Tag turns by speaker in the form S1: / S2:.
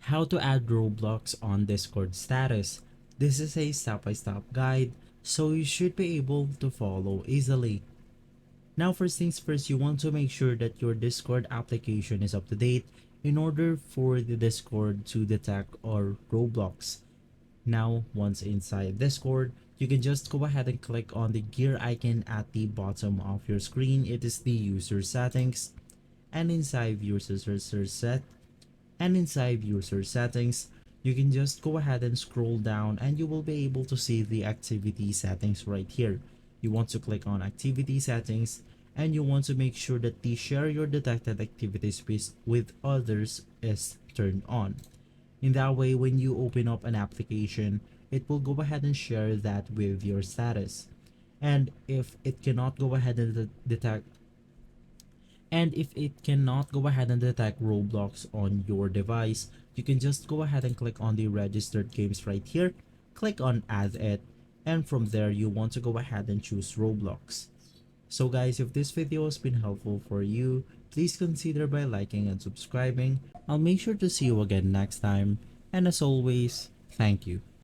S1: How to add Roblox on Discord status. This is a step-by-step guide, so you should be able to follow easily. Now first things first, you want to make sure that your Discord application is up to date in order for the Discord to detect our Roblox. Now once inside Discord, you can just go ahead and click on the gear icon at the bottom of your screen. It is the user settings, and inside user settings, you can just go ahead and scroll down and you will be able to see the activity settings right here. You want to click on activity settings and you want to make sure that the share your detected activities with others is turned on. In that way, when you open up an application, it will go ahead and share that with your status. And if it cannot go ahead and detect and if it cannot go ahead and detect Roblox on your device, you can just go ahead and click on the registered games right here, click on add it, and from there you want to go ahead and choose Roblox. So guys, if this video has been helpful for you, please consider by liking and subscribing. I'll make sure to see you again next time, and as always, thank you.